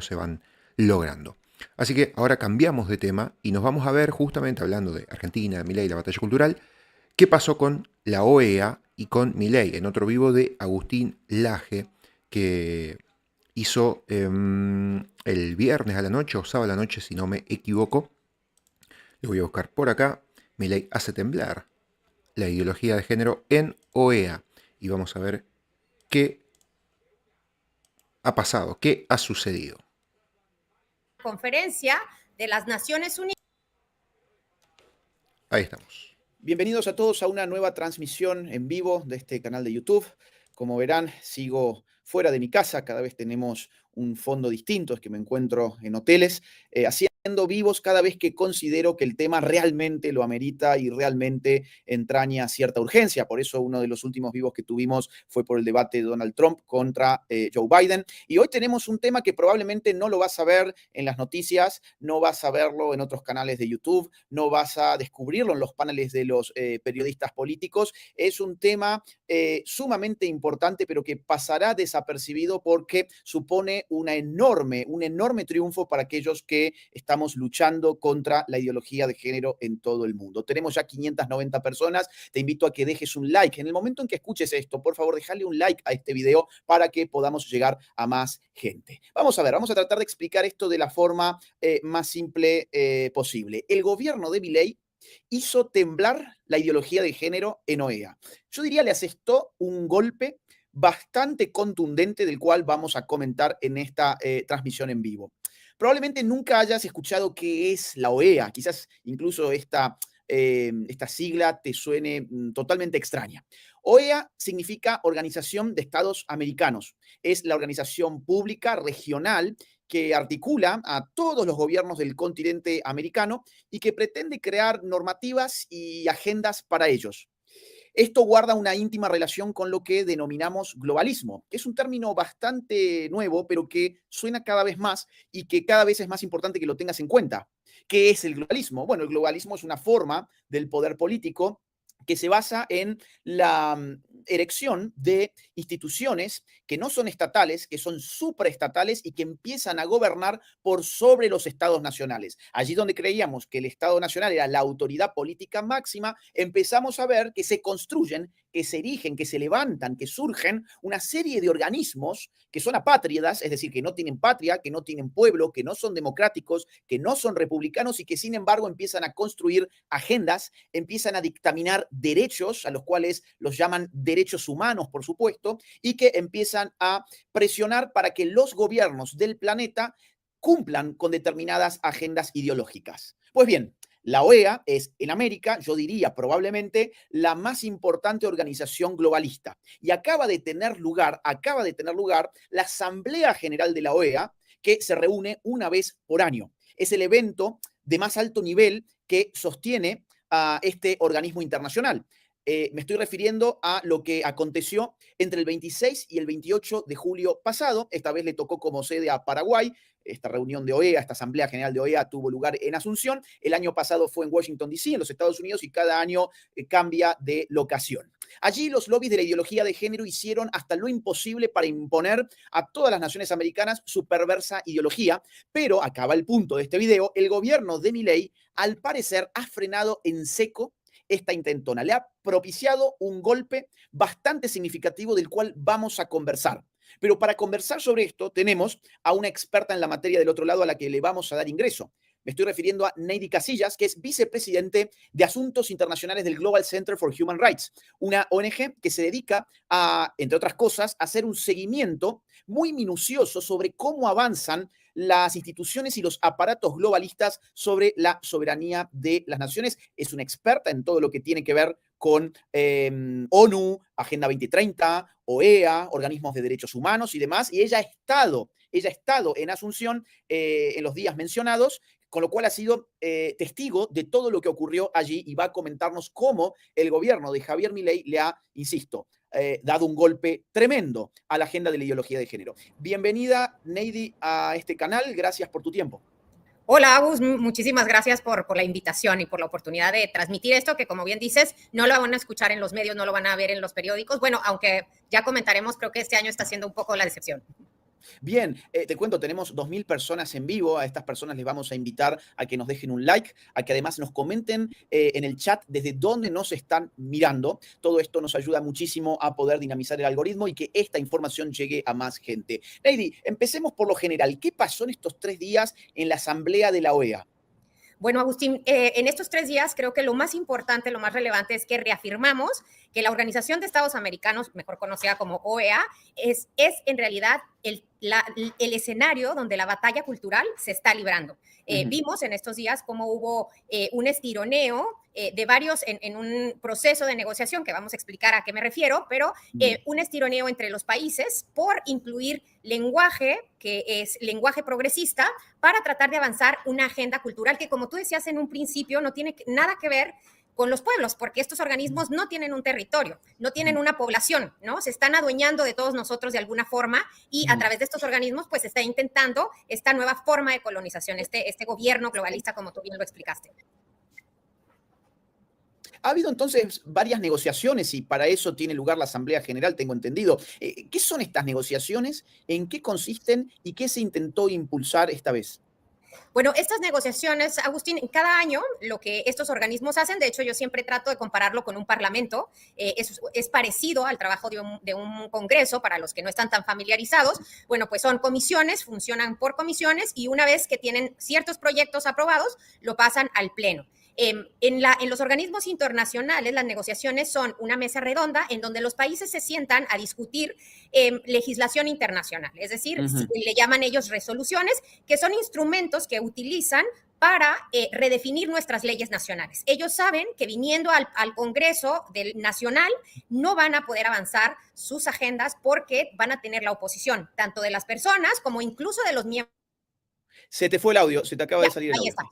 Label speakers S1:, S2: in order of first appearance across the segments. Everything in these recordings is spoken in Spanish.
S1: se van logrando. Así que ahora cambiamos de tema y nos vamos a ver justamente hablando de Argentina, de Milei y la batalla cultural, qué pasó con la OEA y con Milei, en otro vivo de Agustín Laje, que hizo el viernes a la noche o sábado a la noche, si no me equivoco. Lo voy a buscar por acá. Milei hace temblar la ideología de género en OEA. Y vamos a ver qué ha pasado, qué ha sucedido.
S2: Conferencia de las Naciones Unidas.
S1: Ahí estamos.
S3: Bienvenidos a todos a una nueva transmisión en vivo de este canal de YouTube. Como verán, sigo fuera de mi casa, cada vez tenemos un fondo distinto, es que me encuentro en hoteles, haciendo vivos cada vez que considero que el tema realmente lo amerita y realmente entraña cierta urgencia. Por eso uno de los últimos vivos que tuvimos fue por el debate de Donald Trump contra Joe Biden. Y hoy tenemos un tema que probablemente no lo vas a ver en las noticias, no vas a verlo en otros canales de YouTube, no vas a descubrirlo en los paneles de los periodistas políticos. Es un tema sumamente importante, pero que pasará desapercibido porque supone un enorme triunfo para aquellos que estamos luchando contra la ideología de género en todo el mundo. Tenemos ya 590 personas. Te invito a que dejes un like. En el momento en que escuches esto, por favor, déjale un like a este video para que podamos llegar a más gente. Vamos a ver, vamos a tratar de explicar esto de la forma más simple posible. El gobierno de Milei hizo temblar la ideología de género en OEA. Yo diría le asestó un golpe bastante contundente del cual vamos a comentar en esta transmisión en vivo. Probablemente nunca hayas escuchado qué es la OEA, quizás incluso esta sigla te suene totalmente extraña. OEA significa Organización de Estados Americanos. Es la organización pública regional que articula a todos los gobiernos del continente americano y que pretende crear normativas y agendas para ellos. Esto guarda una íntima relación con lo que denominamos globalismo, que es un término bastante nuevo, pero que suena cada vez más y que cada vez es más importante que lo tengas en cuenta. ¿Qué es el globalismo? Bueno, el globalismo es una forma del poder político que se basa en la erección de instituciones que no son estatales, que son supraestatales y que empiezan a gobernar por sobre los estados nacionales. Allí donde creíamos que el Estado nacional era la autoridad política máxima, empezamos a ver que se construyen, que se erigen, que se levantan, que surgen una serie de organismos que son apátridas, es decir, que no tienen patria, que no tienen pueblo, que no son democráticos, que no son republicanos y que sin embargo empiezan a construir agendas, empiezan a dictaminar derechos, a los cuales los llaman derechos humanos, por supuesto, y que empiezan a presionar para que los gobiernos del planeta cumplan con determinadas agendas ideológicas. Pues bien, la OEA es en América, yo diría probablemente, la más importante organización globalista. Y acaba de tener lugar la Asamblea General de la OEA, que se reúne una vez por año. Es el evento de más alto nivel que sostiene a este organismo internacional. Me estoy refiriendo a lo que aconteció entre el 26 y el 28 de julio pasado. Esta vez le tocó como sede a Paraguay. Esta reunión de OEA, esta Asamblea General de OEA tuvo lugar en Asunción. El año pasado fue en Washington, D.C., en los Estados Unidos, y cada año cambia de locación. Allí los lobbies de la ideología de género hicieron hasta lo imposible para imponer a todas las naciones americanas su perversa ideología, pero acaba el punto de este video, el gobierno de Milei al parecer ha frenado en seco esta intentona. Le ha propiciado un golpe bastante significativo del cual vamos a conversar. Pero para conversar sobre esto tenemos a una experta en la materia del otro lado a la que le vamos a dar ingreso. Me estoy refiriendo a Neidy Casillas, que es vicepresidente de Asuntos Internacionales del Global Center for Human Rights, una ONG que se dedica a, entre otras cosas, a hacer un seguimiento muy minucioso sobre cómo avanzan las instituciones y los aparatos globalistas sobre la soberanía de las naciones. Es una experta en todo lo que tiene que ver con ONU, Agenda 2030, OEA, organismos de derechos humanos y demás, y ella ha estado en Asunción en los días mencionados, con lo cual ha sido testigo de todo lo que ocurrió allí y va a comentarnos cómo el gobierno de Javier Milei le ha, insisto, dado un golpe tremendo a la agenda de la ideología de género. Bienvenida, Neidy, a este canal. Gracias por tu tiempo.
S2: Hola, Agus, muchísimas gracias por la invitación y por la oportunidad de transmitir esto, que como bien dices, no lo van a escuchar en los medios, no lo van a ver en los periódicos. Bueno, aunque ya comentaremos, creo que este año está siendo un poco la decepción.
S3: Bien, te cuento, tenemos 2000 personas en vivo. A estas personas les vamos a invitar a que nos dejen un like, a que además nos comenten en el chat desde dónde nos están mirando. Todo esto nos ayuda muchísimo a poder dinamizar el algoritmo y que esta información llegue a más gente. Lady, empecemos por lo general. ¿Qué pasó en estos 3 días en la asamblea de la OEA?
S2: Bueno, Agustín, en estos 3 días creo que lo más importante, lo más relevante es que reafirmamos que la Organización de Estados Americanos, mejor conocida como OEA, es en realidad el escenario donde la batalla cultural se está librando. Vimos en estos días cómo hubo un estironeo de varios en un proceso de negociación, que vamos a explicar a qué me refiero, pero un estironeo entre los países por incluir lenguaje, que es lenguaje progresista, para tratar de avanzar una agenda cultural que, como tú decías en un principio, no tiene nada que ver con los pueblos, porque estos organismos no tienen un territorio, no tienen una población, ¿no? Se están adueñando de todos nosotros de alguna forma y a través de estos organismos, pues, se está intentando esta nueva forma de colonización, este gobierno globalista, como tú bien lo explicaste.
S3: Ha habido entonces varias negociaciones y para eso tiene lugar la Asamblea General, tengo entendido. ¿Qué son estas negociaciones? ¿En qué consisten y qué se intentó impulsar esta vez?
S2: Bueno, estas negociaciones, Agustín, cada año lo que estos organismos hacen, de hecho yo siempre trato de compararlo con un parlamento, es parecido al trabajo de un congreso, para los que no están tan familiarizados. Bueno, pues son comisiones, funcionan por comisiones y una vez que tienen ciertos proyectos aprobados, lo pasan al pleno. En los organismos internacionales, las negociaciones son una mesa redonda en donde los países se sientan a discutir legislación internacional, es decir, le llaman ellos resoluciones, que son instrumentos que utilizan para redefinir nuestras leyes nacionales. Ellos saben que viniendo al Congreso Nacional no van a poder avanzar sus agendas porque van a tener la oposición, tanto de las personas como incluso de los miembros.
S3: Se te fue el audio, se te acaba de salir el audio.
S2: Ahí está.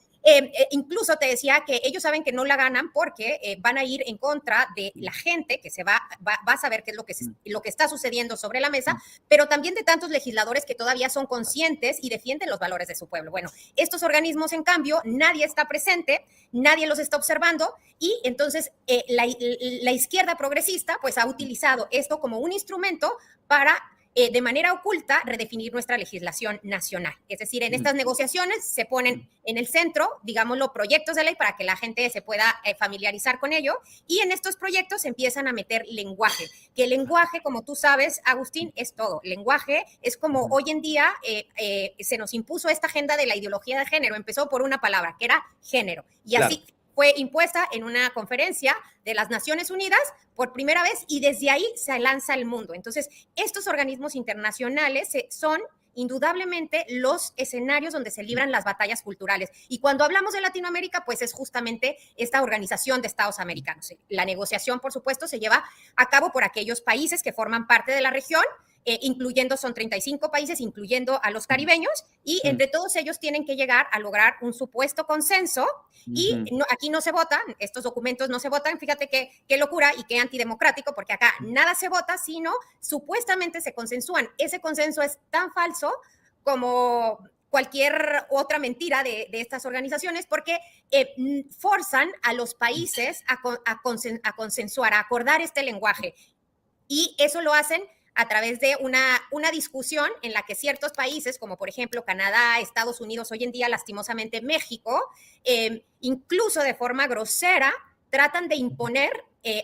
S2: Incluso te decía que ellos saben que no la ganan porque van a ir en contra de la gente que va a saber qué es lo que está sucediendo sobre la mesa, pero también de tantos legisladores que todavía son conscientes y defienden los valores de su pueblo. Bueno, estos organismos, en cambio, nadie está presente, nadie los está observando y entonces la izquierda progresista pues ha utilizado esto como un instrumento para de manera oculta redefinir nuestra legislación nacional. Es decir, en estas negociaciones se ponen en el centro, digámoslo, proyectos de ley para que la gente se pueda familiarizar con ello y en estos proyectos se empiezan a meter lenguaje, que el lenguaje, como tú sabes, Agustín, es todo. Lenguaje es como hoy en día se nos impuso esta agenda de la ideología de género, empezó por una palabra, que era género, y así fue impuesta en una conferencia de las Naciones Unidas por primera vez y desde ahí se lanza al mundo. Entonces, estos organismos internacionales son indudablemente los escenarios donde se libran las batallas culturales. Y cuando hablamos de Latinoamérica, pues es justamente esta Organización de Estados Americanos. La negociación, por supuesto, se lleva a cabo por aquellos países que forman parte de la región, incluyendo, son 35 países, incluyendo a los caribeños, y entre todos ellos tienen que llegar a lograr un supuesto consenso, y aquí no se votan, estos documentos no se votan, fíjate qué locura y qué antidemocrático, porque acá nada se vota, sino supuestamente se consensúan. Ese consenso es tan falso como cualquier otra mentira de estas organizaciones, porque forzan a los países a consensuar, a acordar este lenguaje, y eso lo hacen a través de una discusión en la que ciertos países, como por ejemplo Canadá, Estados Unidos, hoy en día lastimosamente México, incluso de forma grosera, tratan de imponer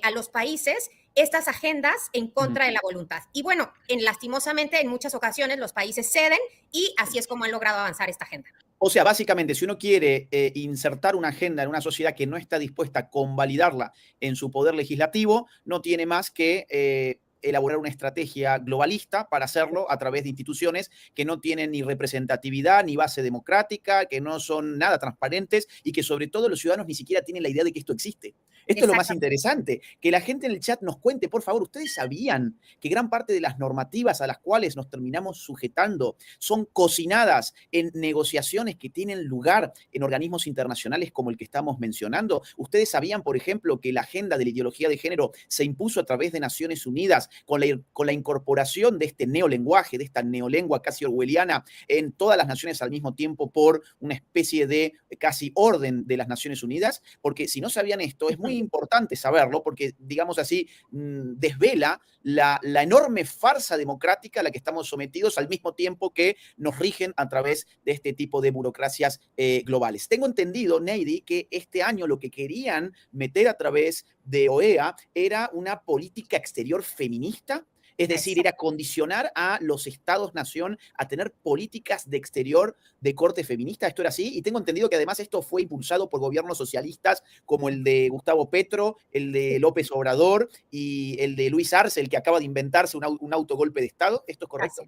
S2: a los países estas agendas en contra de la voluntad. Y bueno, lastimosamente en muchas ocasiones los países ceden y así es como han logrado avanzar esta agenda.
S3: O sea, básicamente, si uno quiere insertar una agenda en una sociedad que no está dispuesta a convalidarla en su poder legislativo, no tiene más que elaborar una estrategia globalista para hacerlo a través de instituciones que no tienen ni representatividad ni base democrática, que no son nada transparentes y que sobre todo los ciudadanos ni siquiera tienen la idea de que esto existe. Esto es lo más interesante, que la gente en el chat nos cuente, por favor, ¿ustedes sabían que gran parte de las normativas a las cuales nos terminamos sujetando son cocinadas en negociaciones que tienen lugar en organismos internacionales como el que estamos mencionando? ¿Ustedes sabían, por ejemplo, que la agenda de la ideología de género se impuso a través de Naciones Unidas con la incorporación de este neolenguaje, de esta neolengua casi orwelliana en todas las naciones al mismo tiempo por una especie de casi orden de las Naciones Unidas, porque si no sabían esto, es muy importante saberlo, porque, digamos así, desvela la enorme farsa democrática a la que estamos sometidos al mismo tiempo que nos rigen a través de este tipo de burocracias globales. Tengo entendido, Neidy, que este año lo que querían meter a través de OEA era una política exterior feminista. Es decir, era condicionar a los estados-nación a tener políticas de exterior de corte feminista. ¿Esto era así? Y tengo entendido que además esto fue impulsado por gobiernos socialistas como el de Gustavo Petro, el de López Obrador y el de Luis Arce, el que acaba de inventarse un autogolpe de Estado. ¿Esto es correcto?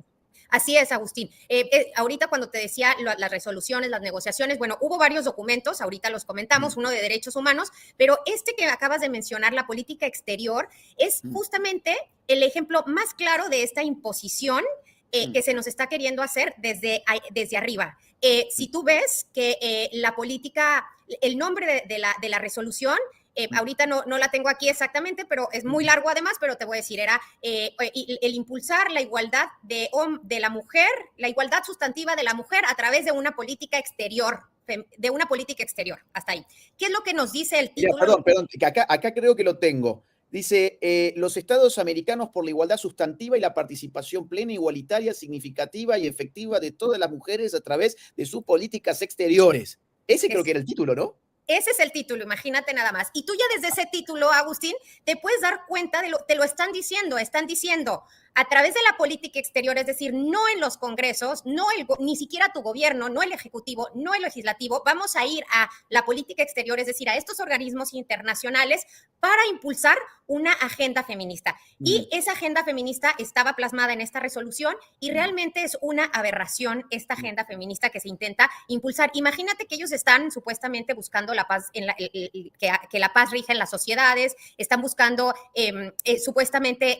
S2: Así es, Agustín. Ahorita cuando te decía las resoluciones, las negociaciones, bueno, hubo varios documentos, ahorita los comentamos, uno de derechos humanos, pero este que acabas de mencionar, la política exterior, es justamente el ejemplo más claro de esta imposición que se nos está queriendo hacer desde arriba. Si tú ves que la política, el nombre de la resolución, ahorita no la tengo aquí exactamente, pero es muy largo además, pero te voy a decir, era el impulsar la igualdad de la mujer, la igualdad sustantiva de la mujer a través de una política exterior, hasta ahí. ¿Qué es lo que nos dice el título?
S3: Mira, perdón, que acá creo que lo tengo. Dice, los estados americanos por la igualdad sustantiva y la participación plena, igualitaria, significativa y efectiva de todas las mujeres a través de sus políticas exteriores. Ese creo que era el título, ¿no?
S2: Ese es el título, imagínate nada más. Y tú ya desde ese título, Agustín, te puedes dar cuenta te lo están diciendo a través de la política exterior, es decir, no en los congresos, ni siquiera tu gobierno, no el ejecutivo, no el legislativo, vamos a ir a la política exterior, es decir, a estos organismos internacionales para impulsar una agenda feminista. Y esa agenda feminista estaba plasmada en esta resolución y realmente es una aberración esta agenda feminista que se intenta impulsar. Imagínate que ellos están supuestamente buscando la paz, que la paz rija en las sociedades, están buscando supuestamente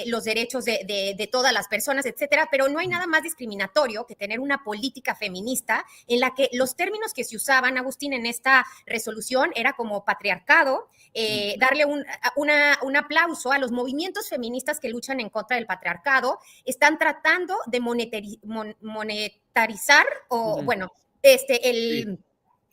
S2: los derechos de todas las personas, etcétera, pero no hay nada más discriminatorio que tener una política feminista en la que los términos que se usaban, Agustín, en esta resolución era como patriarcado, darle un aplauso a los movimientos feministas que luchan en contra del patriarcado, están tratando de monetarizar o, bueno,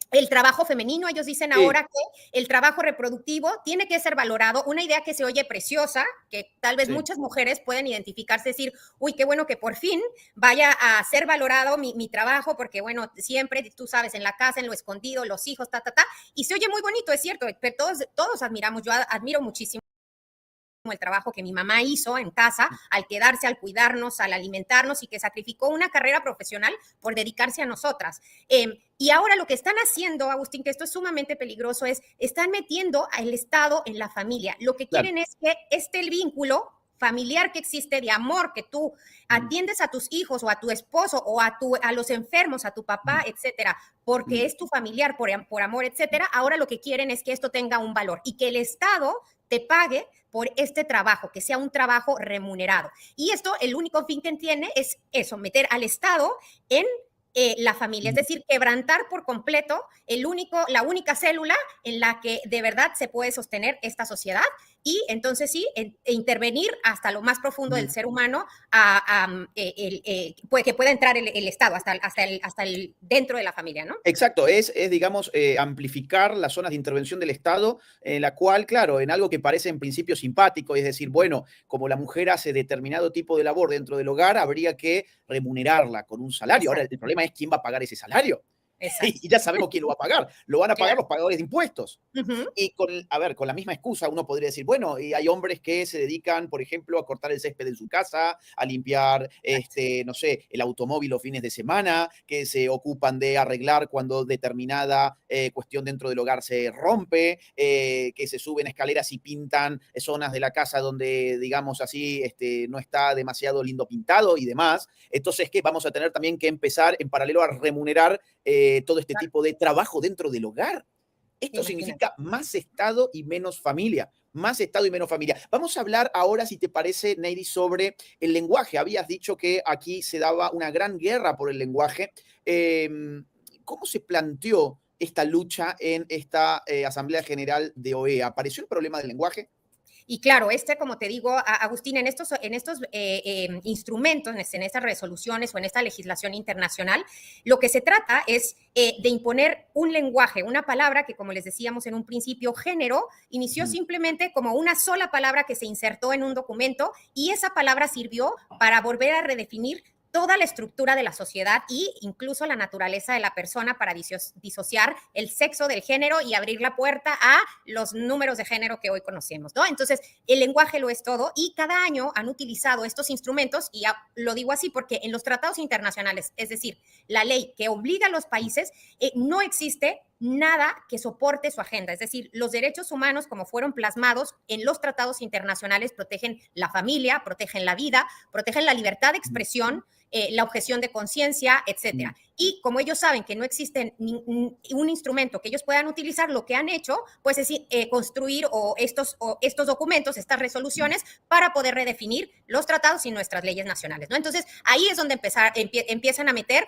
S2: el trabajo femenino. Ellos dicen ahora que el trabajo reproductivo tiene que ser valorado, una idea que se oye preciosa, que tal vez muchas mujeres pueden identificarse, decir, uy, qué bueno que por fin vaya a ser valorado mi trabajo, porque bueno, siempre, tú sabes, en la casa, en lo escondido, los hijos, y se oye muy bonito, es cierto, pero todos admiramos, yo admiro muchísimo el trabajo que mi mamá hizo en casa, al quedarse, al cuidarnos, al alimentarnos y que sacrificó una carrera profesional por dedicarse a nosotras. Y ahora lo que están haciendo, Agustín, que esto es sumamente peligroso, están metiendo al Estado en la familia. Lo que quieren es que el vínculo familiar que existe de amor, que tú atiendes a tus hijos o a tu esposo o a los enfermos, a tu papá, etcétera, porque es tu familiar por amor, etcétera. Ahora lo que quieren es que esto tenga un valor y que el Estado te pague por este trabajo, que sea un trabajo remunerado. Y esto, el único fin que tiene es eso, meter al Estado en la familia, es decir, quebrantar por completo la única célula en la que de verdad se puede sostener esta sociedad y entonces sí, intervenir hasta lo más profundo del ser humano, que pueda entrar el Estado hasta el dentro de la familia, ¿no?
S3: Exacto, es digamos, amplificar las zonas de intervención del Estado, en la cual, claro, en algo que parece en principio simpático, es decir, bueno, como la mujer hace determinado tipo de labor dentro del hogar, habría que remunerarla con un salario. Exacto. Ahora, el problema es quién va a pagar ese salario. Y ya sabemos quién lo va a pagar. Lo van a pagar los pagadores de impuestos. Y con la misma excusa uno podría decir, bueno, y hay hombres que se dedican, por ejemplo, a cortar el césped en su casa, a limpiar, no sé, el automóvil los fines de semana, que se ocupan de arreglar cuando determinada cuestión dentro del hogar se rompe, que se suben escaleras y pintan zonas de la casa donde, digamos así, no está demasiado lindo pintado y demás. Entonces, ¿qué? Vamos a tener también que empezar en paralelo a remunerar todo este tipo de trabajo dentro del hogar. Esto significa más Estado y menos familia. Más Estado y menos familia. Vamos a hablar ahora, si te parece, Neidy, sobre el lenguaje. Habías dicho que aquí se daba una gran guerra por el lenguaje. ¿Cómo se planteó esta lucha en esta Asamblea General de OEA? ¿Apareció el problema del lenguaje?
S2: Y claro, como te digo, Agustín, en estos instrumentos, en estas resoluciones o en esta legislación internacional, lo que se trata es de imponer un lenguaje, una palabra que, como les decíamos en un principio, género, inició simplemente como una sola palabra que se insertó en un documento y esa palabra sirvió para volver a redefinir toda la estructura de la sociedad e incluso la naturaleza de la persona para disociar el sexo del género y abrir la puerta a los números de género que hoy conocemos, ¿no? Entonces, el lenguaje lo es todo y cada año han utilizado estos instrumentos y lo digo así porque en los tratados internacionales, es decir, la ley que obliga a los países, no existe nada que soporte su agenda. Es decir, los derechos humanos, como fueron plasmados en los tratados internacionales, protegen la familia, protegen la vida, protegen la libertad de expresión, la objeción de conciencia, etcétera. Y como ellos saben que no existe un instrumento que ellos puedan utilizar, lo que han hecho, pues es construir estos documentos, estas resoluciones, para poder redefinir los tratados y nuestras leyes nacionales, ¿no? Entonces, ahí es donde empiezan a meter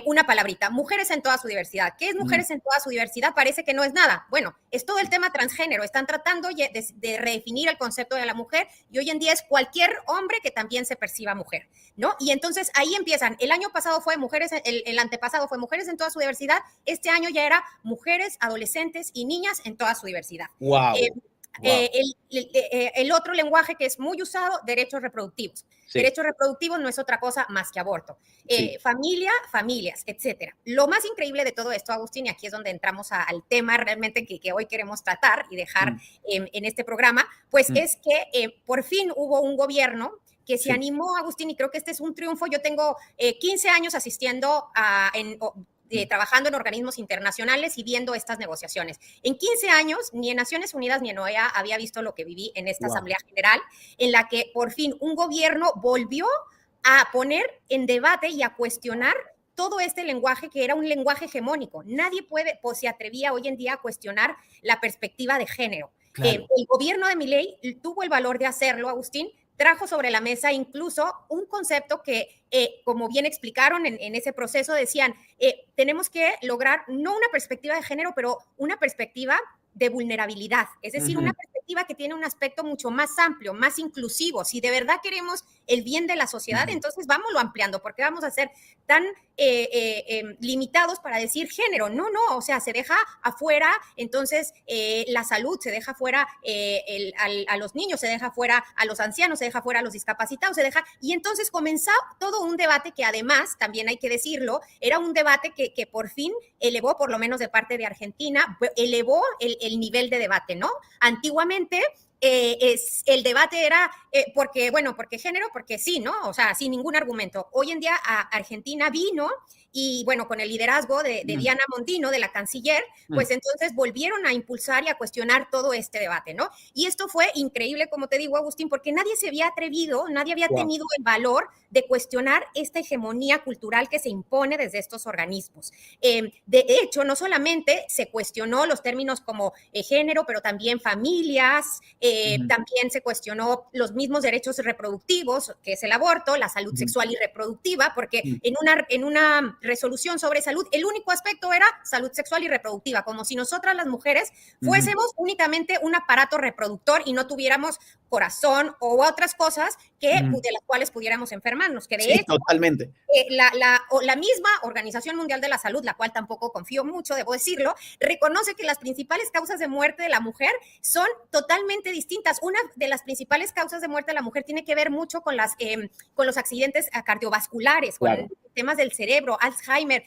S2: una palabrita, mujeres en toda su diversidad. ¿Qué es mujeres en toda su diversidad? Parece que no es nada. Bueno, es todo el tema transgénero. Están tratando de redefinir el concepto de la mujer y hoy en día es cualquier hombre que también se perciba mujer, ¿no? Y entonces ahí empiezan. El año pasado fue mujeres, el antepasado fue mujeres en toda su diversidad. Este año ya era mujeres, adolescentes y niñas en toda su diversidad.
S3: Wow.
S2: El otro lenguaje que es muy usado, derechos reproductivos. Sí. Derechos reproductivos no es otra cosa más que aborto. Sí. Familia, familias, etcétera. Lo más increíble de todo esto, Agustín, y aquí es donde entramos al tema realmente que hoy queremos tratar y dejar en este programa, pues es que por fin hubo un gobierno que se animó, Agustín, y creo que este es un triunfo. Yo tengo 15 años asistiendo trabajando en organismos internacionales y viendo estas negociaciones. En 15 años, ni en Naciones Unidas ni en OEA había visto lo que viví en esta Asamblea General, en la que por fin un gobierno volvió a poner en debate y a cuestionar todo este lenguaje que era un lenguaje hegemónico. Nadie se atrevía hoy en día a cuestionar la perspectiva de género. Claro. El gobierno de Milei tuvo el valor de hacerlo, Agustín, trajo sobre la mesa incluso un concepto que, como bien explicaron en ese proceso, decían, tenemos que lograr no una perspectiva de género, pero una perspectiva de vulnerabilidad, es decir, una perspectiva que tiene un aspecto mucho más amplio, más inclusivo. Si de verdad queremos el bien de la sociedad, entonces vámonos ampliando, porque vamos a ser tan limitados para decir género. No, o sea, se deja afuera, entonces la salud, se deja fuera a los niños, se deja fuera a los ancianos, se deja fuera a los discapacitados, y entonces comenzó todo un debate que además, también hay que decirlo, era un debate que por fin elevó, por lo menos de parte de Argentina, elevó el nivel de debate, ¿no? Antiguamente el debate era porque género, porque sí, ¿no? O sea, sin ningún argumento. Hoy en día Argentina vino y bueno, con el liderazgo de Diana Mondino, de la canciller, pues entonces volvieron a impulsar y a cuestionar todo este debate, ¿no? Y esto fue increíble, como te digo, Agustín, porque nadie se había atrevido, nadie había tenido el valor de cuestionar esta hegemonía cultural que se impone desde estos organismos. De hecho, no solamente se cuestionó los términos como género, pero también familias, también se cuestionó los mismos derechos reproductivos, que es el aborto, la salud sexual y reproductiva, porque en una resolución sobre salud, el único aspecto era salud sexual y reproductiva, como si nosotras las mujeres fuésemos únicamente un aparato reproductor y no tuviéramos corazón o otras cosas de las cuales pudiéramos enfermarnos, que de hecho,
S3: totalmente.
S2: La misma Organización Mundial de la Salud, la cual tampoco confío mucho, debo decirlo, reconoce que las principales causas de muerte de la mujer son totalmente distintas. Una de las principales causas de muerte de la mujer tiene que ver mucho con los accidentes cardiovasculares, con temas del cerebro, Alzheimer,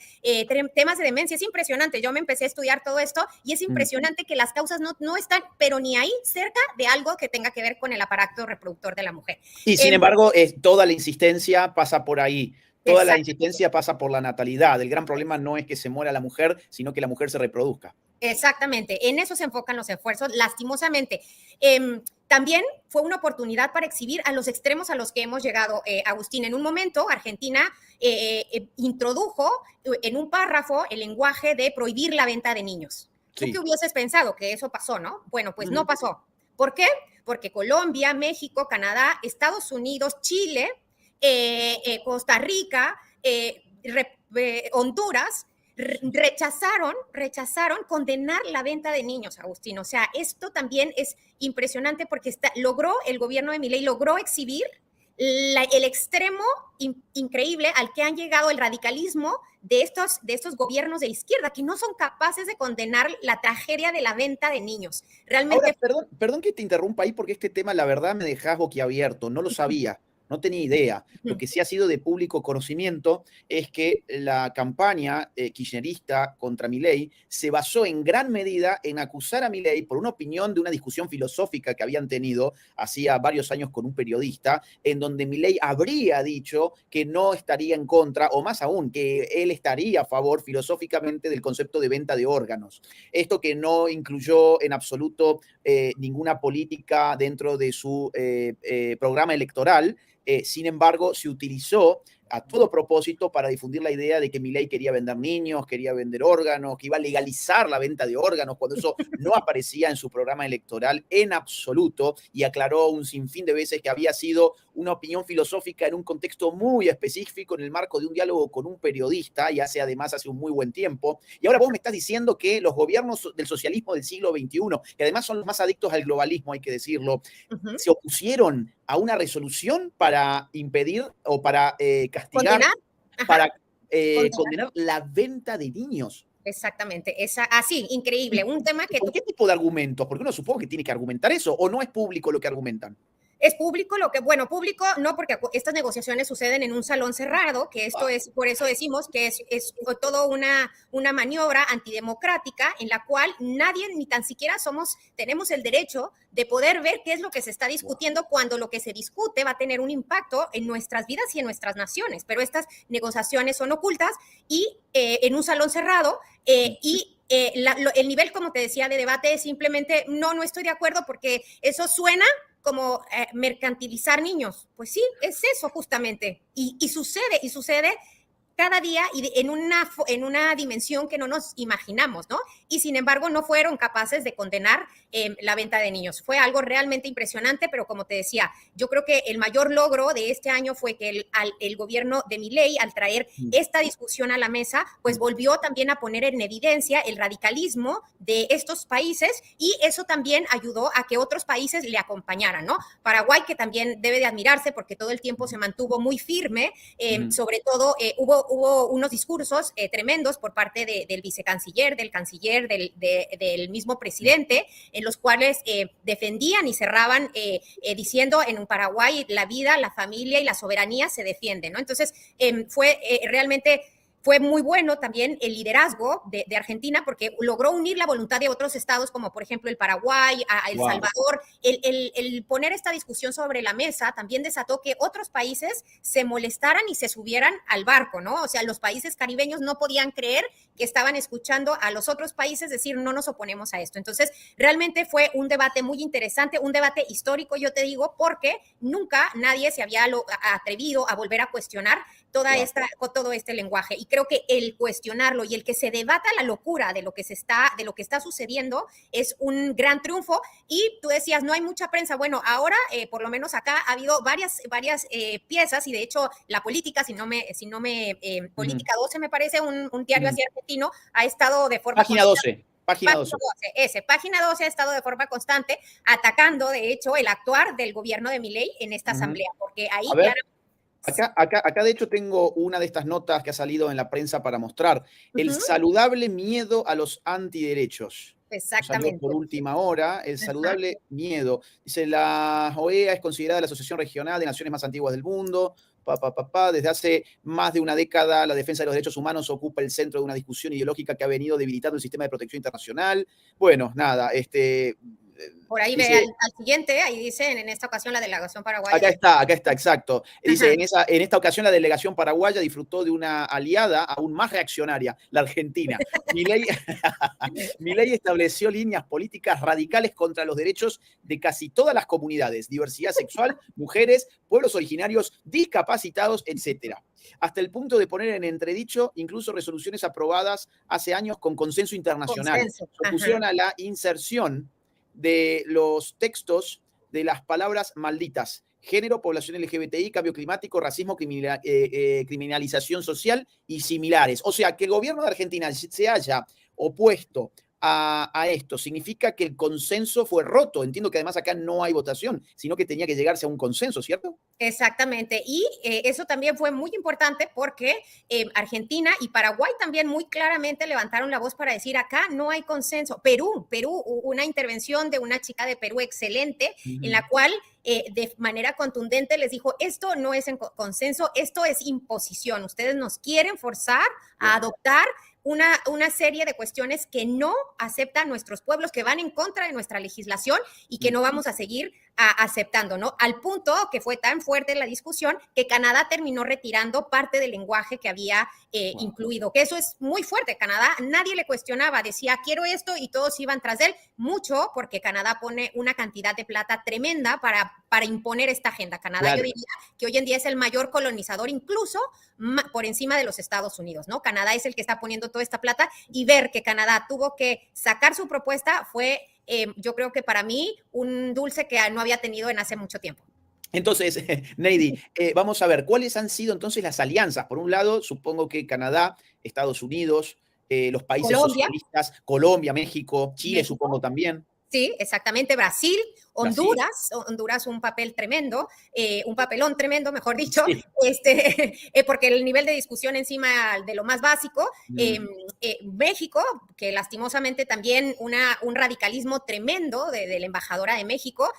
S2: temas de demencia. Es impresionante. Yo me empecé a estudiar todo esto y es impresionante que las causas no están, pero ni ahí cerca de algo que tenga que ver con el aparato reproductor de la mujer.
S3: Y sin embargo, toda la insistencia pasa por ahí. Toda la insistencia pasa por la natalidad. El gran problema no es que se muera la mujer, sino que la mujer se reproduzca.
S2: Exactamente, en eso se enfocan los esfuerzos, lastimosamente. También fue una oportunidad para exhibir a los extremos a los que hemos llegado, Agustín. En un momento, Argentina introdujo en un párrafo el lenguaje de prohibir la venta de niños. ¿Tú qué hubieses pensado? Que eso pasó, ¿no? Bueno, pues no pasó. ¿Por qué? Porque Colombia, México, Canadá, Estados Unidos, Chile, Costa Rica, Honduras, rechazaron condenar la venta de niños, Agustín. O sea, esto también es impresionante porque el gobierno de Milei logró exhibir el extremo increíble al que han llegado el radicalismo de estos gobiernos de izquierda, que no son capaces de condenar la tragedia de la venta de niños. Realmente.
S3: Ahora, perdón que te interrumpa ahí, porque este tema, la verdad, me dejas boquiabierto. No lo sabía. No tenía idea. Lo que sí ha sido de público conocimiento es que la campaña kirchnerista contra Milei se basó en gran medida en acusar a Milei por una opinión de una discusión filosófica que habían tenido hacía varios años con un periodista, en donde Milei habría dicho que no estaría en contra, o más aún, que él estaría a favor filosóficamente del concepto de venta de órganos. Esto que no incluyó en absoluto ninguna política dentro de su programa electoral. Sin embargo, se utilizó a todo propósito para difundir la idea de que Milei quería vender niños, quería vender órganos, que iba a legalizar la venta de órganos, cuando eso no aparecía en su programa electoral en absoluto, y aclaró un sinfín de veces que había sido una opinión filosófica en un contexto muy específico, en el marco de un diálogo con un periodista, y además hace un muy buen tiempo. Y ahora vos me estás diciendo que los gobiernos del socialismo del siglo XXI, que además son los más adictos al globalismo, hay que decirlo, se opusieron a una resolución para impedir o para castigar, para condenar la venta de niños.
S2: Exactamente, así, increíble, un tema que...
S3: ¿Con qué tipo de argumentos? Porque uno supongo que tiene que argumentar eso, ¿o no es público lo que argumentan?
S2: Es público bueno, público no, porque estas negociaciones suceden en un salón cerrado, que esto es, por eso decimos que es todo una maniobra antidemocrática en la cual nadie, ni tan siquiera tenemos el derecho de poder ver qué es lo que se está discutiendo cuando lo que se discute va a tener un impacto en nuestras vidas y en nuestras naciones. Pero estas negociaciones son ocultas y en un salón cerrado el nivel, como te decía, de debate es simplemente no estoy de acuerdo porque eso suena como mercantilizar niños. Pues sí, es eso justamente. Y sucede cada día y en una dimensión que no nos imaginamos, ¿no? Y sin embargo no fueron capaces de condenar la venta de niños. Fue algo realmente impresionante, pero como te decía, yo creo que el mayor logro de este año fue que el gobierno de Milei, al traer esta discusión a la mesa, pues volvió también a poner en evidencia el radicalismo de estos países, y eso también ayudó a que otros países le acompañaran, ¿no? Paraguay, que también debe de admirarse porque todo el tiempo se mantuvo muy firme, sobre todo hubo unos discursos tremendos por parte del vicecanciller, del canciller, del mismo presidente, en los cuales defendían y cerraban diciendo en un Paraguay la vida, la familia y la soberanía se defienden, ¿no? Entonces realmente fue muy bueno también el liderazgo de Argentina, porque logró unir la voluntad de otros estados, como por ejemplo el Paraguay, a El Salvador. El poner esta discusión sobre la mesa también desató que otros países se molestaran y se subieran al barco, ¿no? O sea, los países caribeños no podían creer que estaban escuchando a los otros países decir no nos oponemos a esto. Entonces, realmente fue un debate muy interesante, un debate histórico, yo te digo, porque nunca nadie se había atrevido a volver a cuestionar todo este lenguaje. Y creo que el cuestionarlo y el que se debata la locura de lo que está sucediendo es un gran triunfo. Y tú decías, no hay mucha prensa. Bueno, ahora, por lo menos acá, ha habido varias piezas, y de hecho, La Política, Política 12, me parece, un diario así argentino, ha estado de forma...
S3: Página 12. Página 12.
S2: Página 12 ha estado de forma constante atacando, de hecho, el actuar del gobierno de Milei en esta asamblea, porque ahí
S3: Acá, de hecho, tengo una de estas notas que ha salido en la prensa para mostrar el saludable miedo a los antiderechos.
S2: Exactamente.
S3: Salió por última hora, el saludable miedo. Dice, la OEA es considerada la Asociación Regional de Naciones más antiguas del mundo. Desde hace más de una década, la defensa de los derechos humanos ocupa el centro de una discusión ideológica que ha venido debilitando el sistema de protección internacional. Bueno, nada,
S2: por ahí dice, ve al siguiente, ahí dice, en esta ocasión la delegación paraguaya.
S3: Acá está, exacto. Dice, en esta ocasión la delegación paraguaya disfrutó de una aliada aún más reaccionaria, la Argentina. Milei estableció líneas políticas radicales contra los derechos de casi todas las comunidades, diversidad sexual, mujeres, pueblos originarios, discapacitados, etc. Hasta el punto de poner en entredicho incluso resoluciones aprobadas hace años con consenso internacional. Se opusieron a la inserción de los textos de las palabras malditas género, población LGBTI, cambio climático, racismo, criminalización social y similares. O sea, que el gobierno de Argentina se haya opuesto a esto significa que el consenso fue roto. Entiendo que además acá no hay votación, sino que tenía que llegarse a un consenso, ¿cierto?
S2: Exactamente. Y eso también fue muy importante porque Argentina y Paraguay también muy claramente levantaron la voz para decir acá no hay consenso. Perú, una intervención de una chica de Perú excelente en la cual de manera contundente les dijo, esto no es en consenso, esto es imposición. Ustedes nos quieren forzar a adoptar una serie de cuestiones que no aceptan nuestros pueblos, que van en contra de nuestra legislación y que no vamos a seguir aceptando, ¿no? Al punto que fue tan fuerte la discusión que Canadá terminó retirando parte del lenguaje que había incluido, que eso es muy fuerte. Canadá, nadie le cuestionaba, decía, quiero esto y todos iban tras de él, mucho porque Canadá pone una cantidad de plata tremenda para imponer esta agenda. Canadá, claro, yo diría que hoy en día es el mayor colonizador, incluso por encima de los Estados Unidos, ¿no? Canadá es el que está poniendo toda esta plata y ver que Canadá tuvo que sacar su propuesta fue, yo creo que para mí, un dulce que no había tenido en hace mucho tiempo.
S3: Entonces, Neidy, vamos a ver, ¿cuáles han sido entonces las alianzas? Por un lado, supongo que Canadá, Estados Unidos, los países socialistas, Colombia, México, Chile, supongo también.
S2: Sí, exactamente, Brasil, Honduras un papel tremendo, un papelón tremendo, mejor dicho, sí. Porque el nivel de discusión encima de lo más básico, México, que lastimosamente también un radicalismo tremendo de la embajadora de México,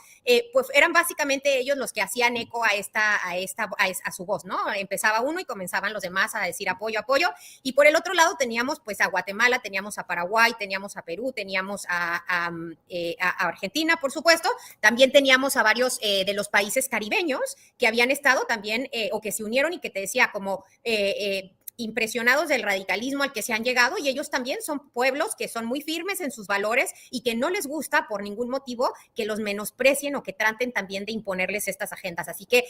S2: pues eran básicamente ellos los que hacían eco a su voz, ¿no? Empezaba uno y comenzaban los demás a decir apoyo, apoyo, y por el otro lado teníamos pues a Guatemala, teníamos a Paraguay, teníamos a Perú, teníamos a Argentina, por supuesto. También teníamos a varios de los países caribeños que habían estado también o que se unieron y que te decía como impresionados del radicalismo al que se han llegado, y ellos también son pueblos que son muy firmes en sus valores y que no les gusta por ningún motivo que los menosprecien o que traten también de imponerles estas agendas. Así que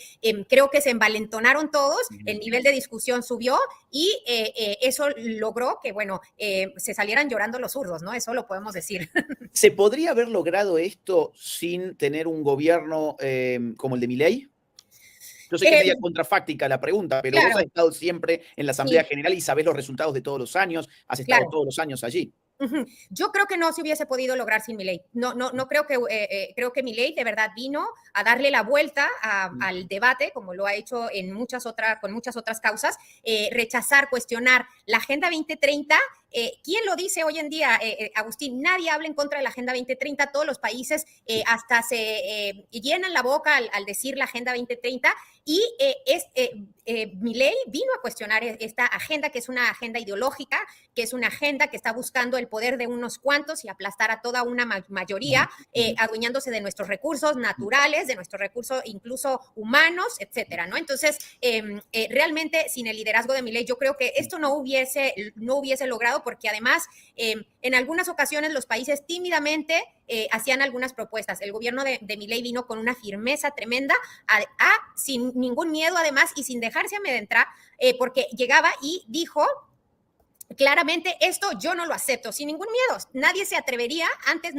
S2: creo que se envalentonaron todos, el nivel de discusión subió y eso logró que, bueno, se salieran llorando los zurdos, ¿no? Eso lo podemos decir.
S3: ¿Se podría haber logrado esto sin tener un gobierno como el de Milei? Yo sé que es media contrafáctica la pregunta, pero claro, vos has estado siempre en la Asamblea General y sabés los resultados de todos los años, has estado todos los años allí.
S2: Yo creo que no se hubiese podido lograr sin Milei. No creo que Milei de verdad vino a darle la vuelta al debate, como lo ha hecho con muchas otras causas, rechazar, cuestionar la Agenda 2030. ¿Quién lo dice hoy en día, Agustín? Nadie habla en contra de la Agenda 2030. Todos los países hasta se llenan la boca al decir la Agenda 2030 y Milei vino a cuestionar esta agenda, que es una agenda ideológica, que es una agenda que está buscando el poder de unos cuantos y aplastar a toda una mayoría, adueñándose de nuestros recursos naturales, de nuestros recursos incluso humanos, etcétera, ¿no? Entonces, realmente sin el liderazgo de Milei, yo creo que esto no hubiese logrado, porque además en algunas ocasiones los países tímidamente hacían algunas propuestas. El gobierno de Milei vino con una firmeza tremenda, sin ningún miedo además y sin dejarse amedrentar, porque llegaba y dijo claramente, esto yo no lo acepto, sin ningún miedo. Nadie se atrevería, antes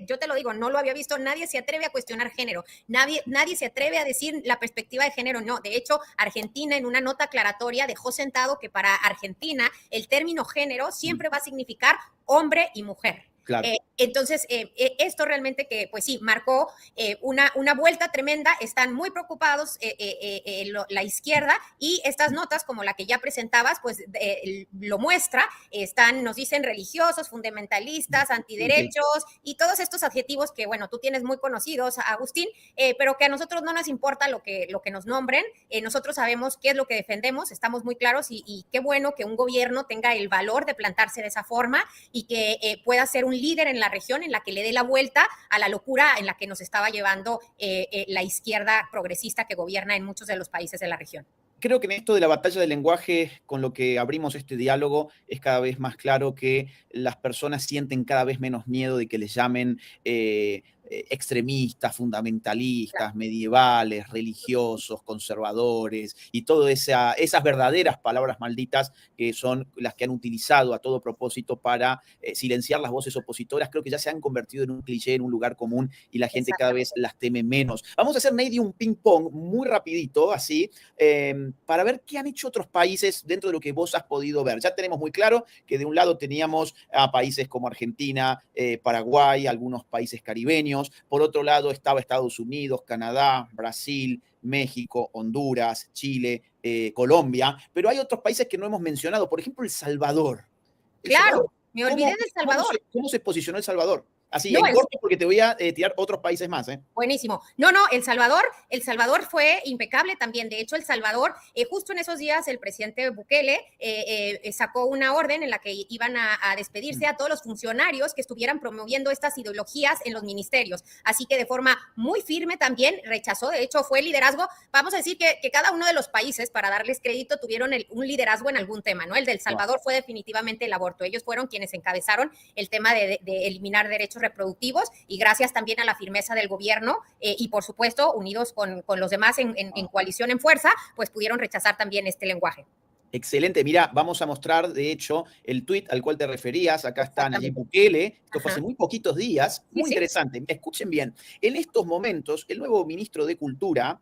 S2: yo te lo digo, no lo había visto, nadie se atreve a cuestionar género, nadie se atreve a decir la perspectiva de género, no. De hecho, Argentina en una nota aclaratoria dejó sentado que para Argentina el término género siempre va a significar hombre y mujer. Claro. Entonces, esto realmente que, pues sí, marcó una vuelta tremenda. Están muy preocupados la izquierda, y estas notas, como la que ya presentabas, pues lo muestra. Nos dicen religiosos, fundamentalistas, antiderechos y todos estos adjetivos que, bueno, tú tienes muy conocidos, Agustín, pero que a nosotros no nos importa lo que nos nombren. Nosotros sabemos qué es lo que defendemos, estamos muy claros, y qué bueno que un gobierno tenga el valor de plantarse de esa forma y que pueda ser un líder en la región en la que le dé la vuelta a la locura en la que nos estaba llevando la izquierda progresista que gobierna en muchos de los países de la región.
S3: Creo que en esto de la batalla del lenguaje, con lo que abrimos este diálogo, es cada vez más claro que las personas sienten cada vez menos miedo de que les llamen extremistas, fundamentalistas, medievales, religiosos, conservadores y todas esas verdaderas palabras malditas que son las que han utilizado a todo propósito para silenciar las voces opositoras, creo que ya se han convertido en un cliché, en un lugar común y la gente cada vez las teme menos. Vamos a hacer, Neidy, un ping-pong muy rapidito, así, para ver qué han hecho otros países dentro de lo que vos has podido ver. Ya tenemos muy claro que de un lado teníamos a países como Argentina, Paraguay, algunos países caribeños. Por otro lado estaba Estados Unidos, Canadá, Brasil, México, Honduras, Chile, Colombia, pero hay otros países que no hemos mencionado, por ejemplo, El Salvador.
S2: Claro, me olvidé del Salvador.
S3: ¿Cómo se posicionó El Salvador? Así,
S2: no,
S3: en corto, porque te voy a tirar otros países más.
S2: Buenísimo. No, El Salvador fue impecable también. De hecho, El Salvador, justo en esos días, el presidente Bukele sacó una orden en la que iban a despedirse a todos los funcionarios que estuvieran promoviendo estas ideologías en los ministerios. Así que de forma muy firme también rechazó. De hecho, fue liderazgo. Vamos a decir que cada uno de los países, para darles crédito, tuvieron un liderazgo en algún tema, ¿no? El del Salvador fue definitivamente el aborto. Ellos fueron quienes encabezaron el tema de eliminar derechos reproductivos y gracias también a la firmeza del gobierno y por supuesto unidos con los demás en coalición en fuerza, pues pudieron rechazar también este lenguaje.
S3: Excelente, mira, vamos a mostrar de hecho el tuit al cual te referías, acá está Nayib Bukele, esto fue hace muy poquitos días, muy interesante, escuchen bien, en estos momentos el nuevo ministro de Cultura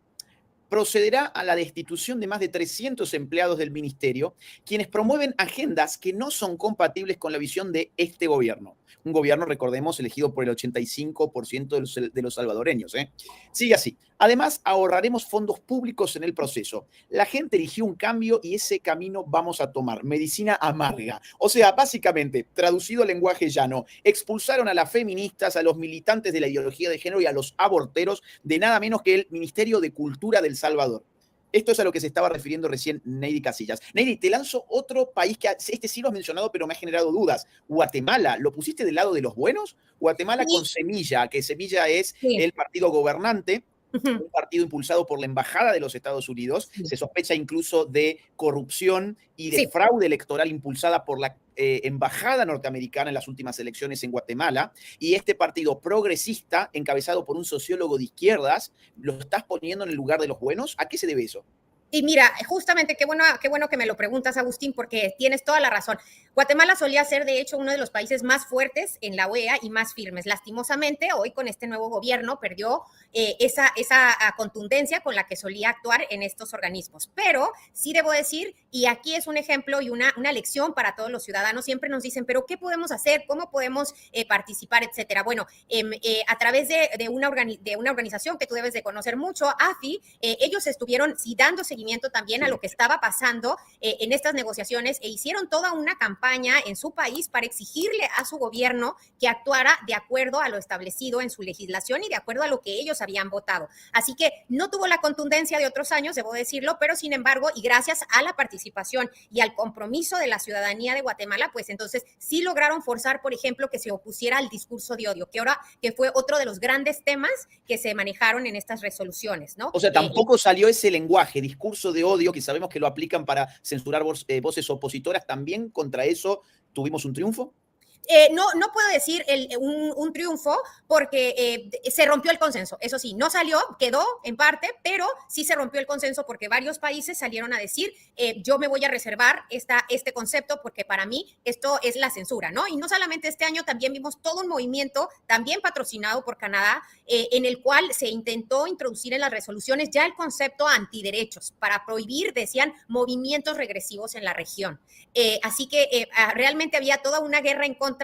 S3: procederá a la destitución de más de 300 empleados del ministerio, quienes promueven agendas que no son compatibles con la visión de este gobierno. Un gobierno, recordemos, elegido por el 85% de los salvadoreños. Sigue así. Además, ahorraremos fondos públicos en el proceso. La gente eligió un cambio y ese camino vamos a tomar. Medicina amarga. O sea, básicamente, traducido al lenguaje llano, expulsaron a las feministas, a los militantes de la ideología de género y a los aborteros de nada menos que el Ministerio de Cultura del Salvador. Esto es a lo que se estaba refiriendo recién Neidy Casillas. Neidy, te lanzo otro país que este sí lo has mencionado, pero me ha generado dudas. Guatemala, ¿lo pusiste del lado de los buenos? Guatemala con Semilla, que Semilla es el partido gobernante, un partido impulsado por la Embajada de los Estados Unidos. Se sospecha incluso de corrupción y de fraude electoral impulsada por la embajada norteamericana en las últimas elecciones en Guatemala. Y este partido progresista, encabezado por un sociólogo de izquierdas, ¿lo estás poniendo en el lugar de los buenos? ¿A qué se debe eso?
S2: Y mira, justamente qué bueno que me lo preguntas, Agustín, porque tienes toda la razón. Guatemala solía ser, de hecho, uno de los países más fuertes en la OEA y más firmes. Lastimosamente, hoy con este nuevo gobierno perdió esa contundencia con la que solía actuar en estos organismos. Pero sí debo decir, y aquí es un ejemplo y una lección para todos los ciudadanos, siempre nos dicen, pero ¿qué podemos hacer? ¿Cómo podemos participar? Etcétera. Bueno, a través de una organización que tú debes de conocer mucho, AFI, ellos estuvieron dando seguimiento también a lo que estaba pasando en estas negociaciones e hicieron toda una campaña en su país para exigirle a su gobierno que actuara de acuerdo a lo establecido en su legislación y de acuerdo a lo que ellos habían votado. Así que no tuvo la contundencia de otros años, debo decirlo, pero sin embargo, y gracias a la participación y al compromiso de la ciudadanía de Guatemala, pues entonces sí lograron forzar, por ejemplo, que se opusiera al discurso de odio, que fue otro de los grandes temas que se manejaron en estas resoluciones, ¿no?
S3: O sea, tampoco salió ese lenguaje, discurso de odio, que sabemos que lo aplican para censurar voces opositoras. ¿También contra eso tuvimos un triunfo?
S2: No puedo decir un triunfo porque se rompió el consenso. Eso sí, no salió, quedó en parte, pero sí se rompió el consenso porque varios países salieron a decir yo me voy a reservar este concepto porque para mí esto es la censura, ¿no? Y no solamente este año, también vimos todo un movimiento, también patrocinado por Canadá, en el cual se intentó introducir en las resoluciones ya el concepto antiderechos para prohibir, decían, movimientos regresivos en la región. Así que realmente había toda una guerra en contra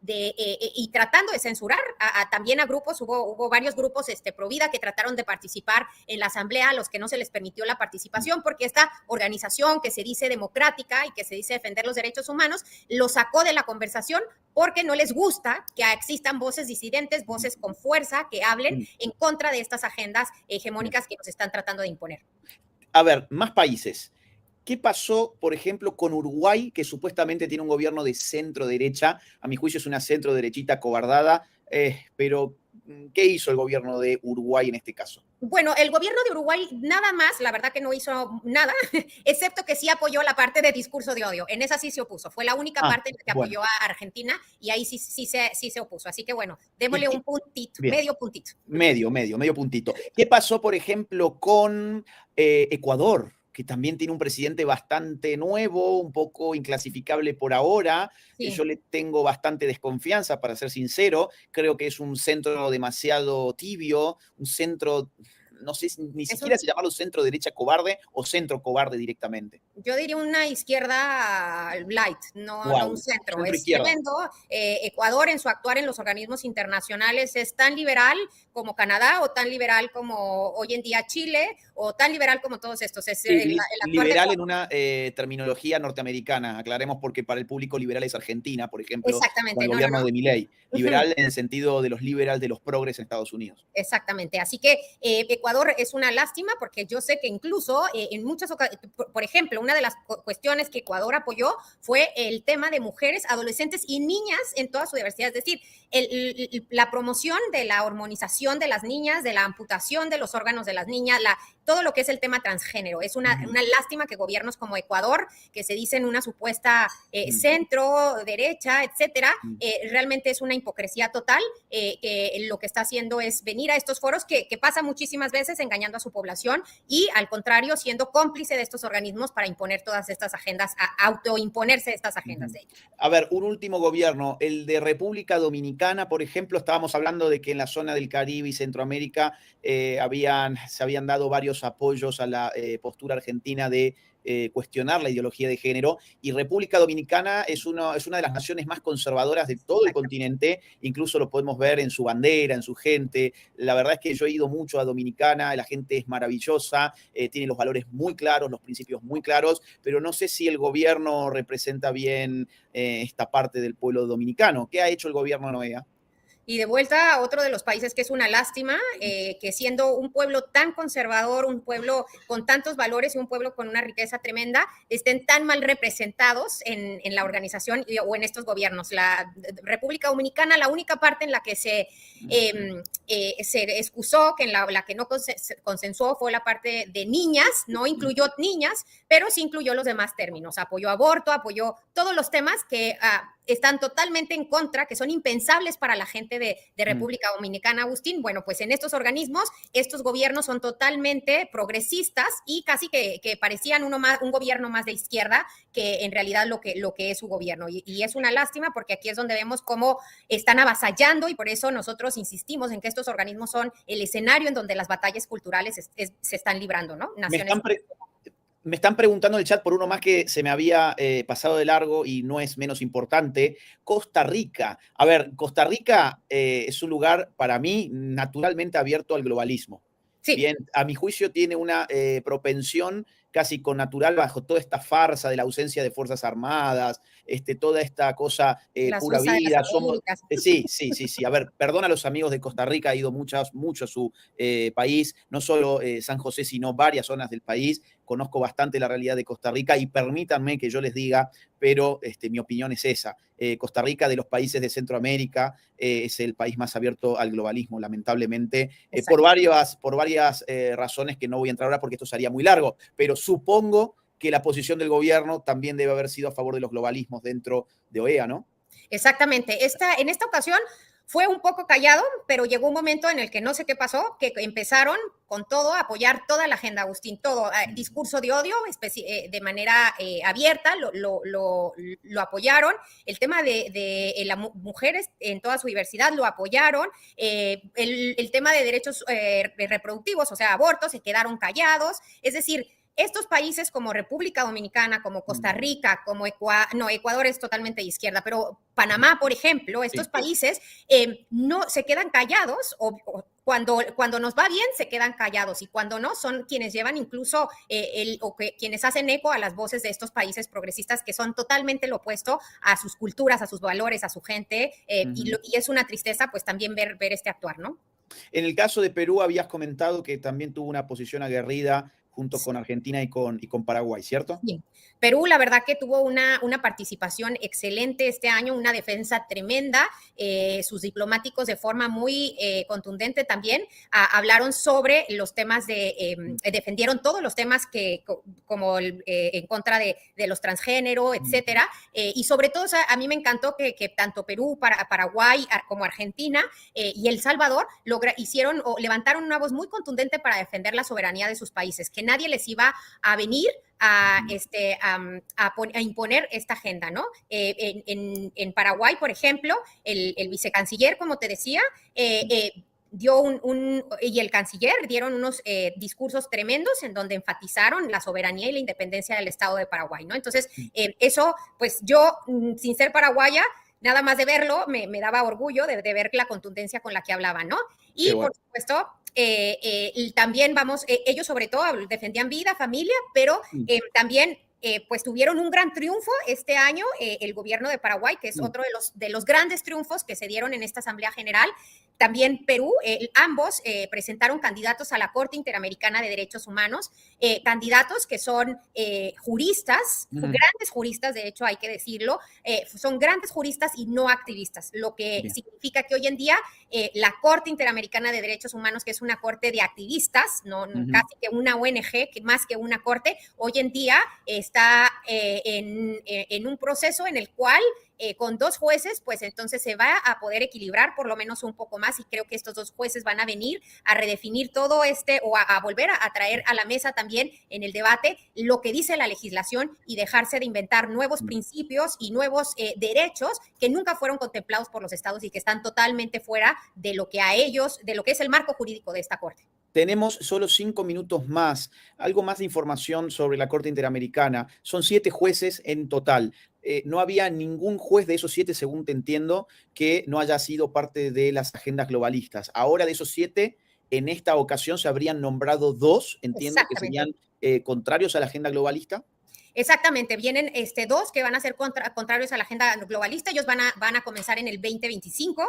S2: y tratando de censurar también a grupos, hubo varios grupos pro vida que trataron de participar en la asamblea, a los que no se les permitió la participación, porque esta organización que se dice democrática y que se dice defender los derechos humanos, lo sacó de la conversación porque no les gusta que existan voces disidentes, voces con fuerza, que hablen en contra de estas agendas hegemónicas que nos están tratando de imponer.
S3: A ver, más países. ¿Qué pasó, por ejemplo, con Uruguay, que supuestamente tiene un gobierno de centro-derecha? A mi juicio es una centro-derechita cobardada, pero ¿Qué hizo el gobierno de Uruguay en este caso?
S2: Bueno, el gobierno de Uruguay nada más, la verdad que no hizo nada, excepto que sí apoyó la parte de discurso de odio. En esa sí se opuso. Fue la única parte en la que apoyó a Argentina y ahí sí se opuso. Así que bueno, démosle un puntito,
S3: bien,
S2: medio puntito.
S3: medio puntito. ¿Qué pasó, por ejemplo, con Ecuador, que también tiene un presidente bastante nuevo, un poco inclasificable por ahora?
S2: Sí.
S3: Yo le tengo bastante desconfianza, para ser sincero. Creo que es un centro demasiado tibio, un centro, no sé ni siquiera si llamarlo centro derecha cobarde o centro cobarde directamente.
S2: Yo diría una izquierda light, no un centro. Es tremendo. Ecuador, en su actuar en los organismos internacionales, es tan liberal como Canadá, o tan liberal como hoy en día Chile, o tan liberal como todos estos. Es
S3: liberal en una terminología norteamericana, aclaremos, porque para el público liberal es Argentina, por ejemplo,
S2: exactamente,
S3: con el gobierno de Milei. Liberal en el sentido de los liberales, de los progres en Estados Unidos.
S2: Exactamente. Así que Ecuador es una lástima, porque yo sé que incluso en muchas ocasiones, por ejemplo, una de las cuestiones que Ecuador apoyó fue el tema de mujeres, adolescentes y niñas en toda su diversidad. Es decir, la promoción de la hormonización de las niñas, de la amputación de los órganos de las niñas, todo lo que es el tema transgénero. Es una lástima que gobiernos como Ecuador, que se dicen una supuesta centro, derecha, etcétera, realmente es una hipocresía total. Lo que está haciendo es venir a estos foros que pasa muchísimas veces engañando a su población y, al contrario, siendo cómplice de estos organismos para imponer todas estas agendas, autoimponerse estas agendas de ellos.
S3: A ver, un último gobierno, el de República Dominicana, por ejemplo. Estábamos hablando de que en la zona del Caribe y Centroamérica se habían dado varios apoyos a la postura argentina de cuestionar la ideología de género, y República Dominicana es una de las naciones más conservadoras de todo el continente. Incluso lo podemos ver en su bandera, en su gente. La verdad es que yo he ido mucho a Dominicana, la gente es maravillosa, tiene los valores muy claros, los principios muy claros, pero no sé si el gobierno representa bien esta parte del pueblo dominicano. ¿Qué ha hecho el gobierno, Noea?
S2: Y de vuelta a otro de los países que es una lástima, que siendo un pueblo tan conservador, un pueblo con tantos valores y un pueblo con una riqueza tremenda, estén tan mal representados en la organización o en estos gobiernos. La República Dominicana, la única parte en la que se excusó, que en la que no consensuó, fue la parte de niñas. No incluyó niñas, pero sí incluyó los demás términos. Apoyó aborto, apoyó todos los temas que están totalmente en contra, que son impensables para la gente de República Dominicana, Agustín. Bueno, pues en estos organismos, estos gobiernos son totalmente progresistas y casi que parecían un gobierno más de izquierda que en realidad lo que es su gobierno. Y es una lástima, porque aquí es donde vemos cómo están avasallando, y por eso nosotros insistimos en que estos organismos son el escenario en donde las batallas culturales se están librando, ¿no?
S3: Me están preguntando en el chat por uno más que se me había pasado de largo y no es menos importante. Costa Rica. A ver, Costa Rica es un lugar, para mí, naturalmente abierto al globalismo. Sí. Bien, a mi juicio tiene una propensión casi connatural, bajo toda esta farsa de la ausencia de Fuerzas Armadas, toda esta cosa pura vida. Sí. A ver, perdona a los amigos de Costa Rica, he ido mucho a su país, no solo San José, sino varias zonas del país. Conozco bastante la realidad de Costa Rica y permítanme que yo les diga, pero mi opinión es esa. Costa Rica, de los países de Centroamérica, es el país más abierto al globalismo, lamentablemente, por varias razones que no voy a entrar ahora porque esto sería muy largo, pero supongo que la posición del gobierno también debe haber sido a favor de los globalismos dentro de OEA, ¿no?
S2: Exactamente. En esta ocasión fue un poco callado, pero llegó un momento en el que no sé qué pasó, que empezaron con todo a apoyar toda la agenda, Agustín, todo. Discurso de odio de manera abierta, lo apoyaron. El tema de las mujeres en toda su diversidad lo apoyaron. El tema de derechos reproductivos, o sea, abortos, se quedaron callados. Es decir, estos países como República Dominicana, como Costa Rica, como Ecuador es totalmente de izquierda, pero Panamá, por ejemplo, estos países no se quedan callados, o cuando nos va bien se quedan callados, y cuando no, son quienes llevan incluso quienes hacen eco a las voces de estos países progresistas, que son totalmente lo opuesto a sus culturas, a sus valores, a su gente, y es una tristeza pues también ver este actuar, ¿no?
S3: En el caso de Perú habías comentado que también tuvo una posición aguerrida junto con Argentina y con Paraguay, ¿cierto?
S2: Sí. Perú, la verdad que tuvo una participación excelente este año, una defensa tremenda, sus diplomáticos de forma muy contundente también hablaron sobre los temas defendieron todos los temas como en contra de los transgénero, etcétera, y sobre todo a mí me encantó que tanto Perú, Paraguay como Argentina y El Salvador hicieron o levantaron una voz muy contundente para defender la soberanía de sus países, que nadie les iba a venir a imponer esta agenda, ¿no? En Paraguay, por ejemplo, el vicecanciller, como te decía, y el canciller dieron unos discursos tremendos en donde enfatizaron la soberanía y la independencia del Estado de Paraguay, ¿no? Entonces, eso, pues yo, sin ser paraguaya, nada más de verlo, me daba orgullo de ver la contundencia con la que hablaban, ¿no? Y, bueno, por supuesto, también ellos sobre todo defendían vida, familia, pero también pues tuvieron un gran triunfo este año el gobierno de Paraguay, que es otro de los grandes triunfos que se dieron en esta Asamblea General. También Perú, ambos presentaron candidatos a la Corte Interamericana de Derechos Humanos, candidatos que son juristas, grandes juristas, de hecho hay que decirlo, son grandes juristas y no activistas, lo que significa que hoy en día la Corte Interamericana de Derechos Humanos, que es una corte de activistas, casi que una ONG, que más que una corte, hoy en día está en un proceso en el cual con 2 jueces, pues entonces se va a poder equilibrar por lo menos un poco más, y creo que estos 2 jueces van a venir a redefinir todo o a volver a traer a la mesa también en el debate lo que dice la legislación y dejarse de inventar nuevos principios y nuevos derechos que nunca fueron contemplados por los estados y que están totalmente fuera de lo que de lo que es el marco jurídico de esta Corte.
S3: Tenemos solo 5 minutos más. Algo más de información sobre la Corte Interamericana. Son 7 jueces en total. No había ningún juez de esos 7, según te entiendo, que no haya sido parte de las agendas globalistas. Ahora, de esos 7, en esta ocasión se habrían nombrado 2, entiendo, que serían contrarios a la agenda globalista.
S2: Exactamente, vienen 2 que van a ser contrarios a la agenda globalista, ellos van a comenzar en el 2025,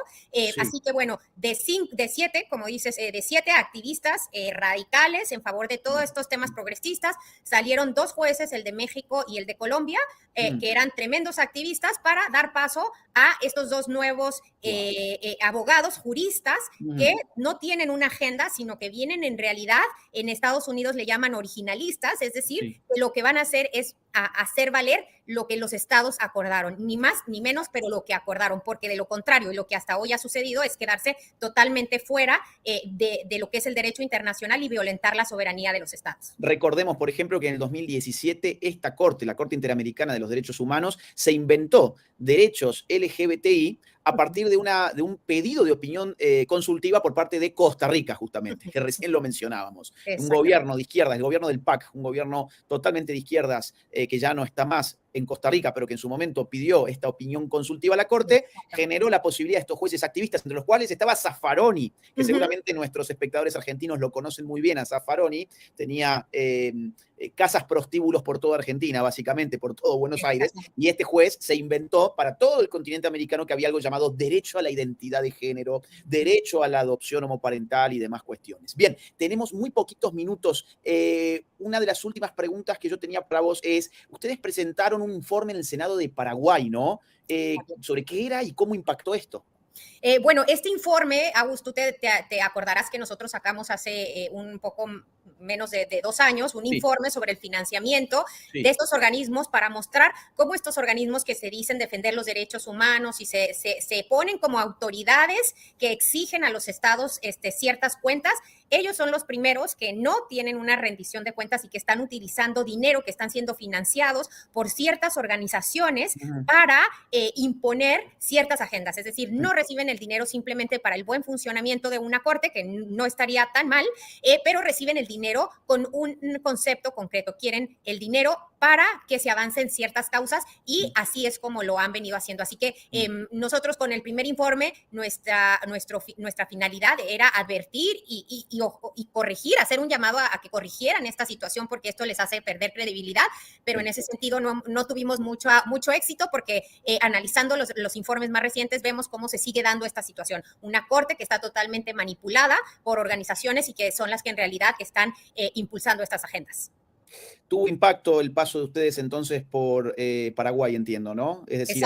S2: así que bueno, de 7, como dices, de 7 activistas radicales en favor de todos estos temas progresistas, salieron 2 jueces, el de México y el de Colombia, que eran tremendos activistas para dar paso a estos 2 nuevos abogados, juristas, que no tienen una agenda, sino que vienen en realidad, en Estados Unidos le llaman originalistas, es decir, que lo que van a hacer es a hacer valer lo que los estados acordaron, ni más ni menos, pero lo que acordaron, porque de lo contrario, y lo que hasta hoy ha sucedido es quedarse totalmente fuera de lo que es el derecho internacional y violentar la soberanía de los estados.
S3: Recordemos, por ejemplo, que en el 2017 esta Corte, la Corte Interamericana de los Derechos Humanos, se inventó derechos LGBTI a partir de un pedido de opinión consultiva por parte de Costa Rica, justamente, que recién lo mencionábamos. Un gobierno de izquierdas, el gobierno del PAC, un gobierno totalmente de izquierdas que ya no está más en Costa Rica, pero que en su momento pidió esta opinión consultiva a la Corte, generó la posibilidad de estos jueces activistas, entre los cuales estaba Zaffaroni, que seguramente nuestros espectadores argentinos lo conocen muy bien a Zaffaroni, tenía casas prostíbulos por toda Argentina, básicamente, por todo Buenos Aires, y este juez se inventó para todo el continente americano que había algo llamado derecho a la identidad de género, derecho a la adopción homoparental y demás cuestiones. Bien, tenemos muy poquitos minutos. Una de las últimas preguntas que yo tenía para vos es, ustedes presentaron un informe en el Senado de Paraguay, ¿no? ¿Sobre qué era y cómo impactó esto?
S2: Bueno, este informe, Agus, tú te acordarás que nosotros sacamos hace un poco menos de 2 años un informe sobre el financiamiento de estos organismos para mostrar cómo estos organismos que se dicen defender los derechos humanos y se ponen como autoridades que exigen a los estados ciertas cuentas, ellos son los primeros que no tienen una rendición de cuentas y que están utilizando dinero, que están siendo financiados por ciertas organizaciones para imponer ciertas agendas. Es decir, no reciben el dinero simplemente para el buen funcionamiento de una corte, que no estaría tan mal, pero reciben el dinero con un concepto concreto. Quieren el dinero para que se avancen ciertas causas y así es como lo han venido haciendo. Así que nosotros con el primer informe, nuestra finalidad era advertir y y corregir, hacer un llamado a que corrigieran esta situación, porque esto les hace perder credibilidad, pero en ese sentido no tuvimos mucho éxito, porque analizando los informes más recientes vemos cómo se sigue dando esta situación. Una corte que está totalmente manipulada por organizaciones y que son las que en realidad están impulsando estas agendas.
S3: Tuvo impacto el paso de ustedes entonces por Paraguay, entiendo, ¿no? Es decir,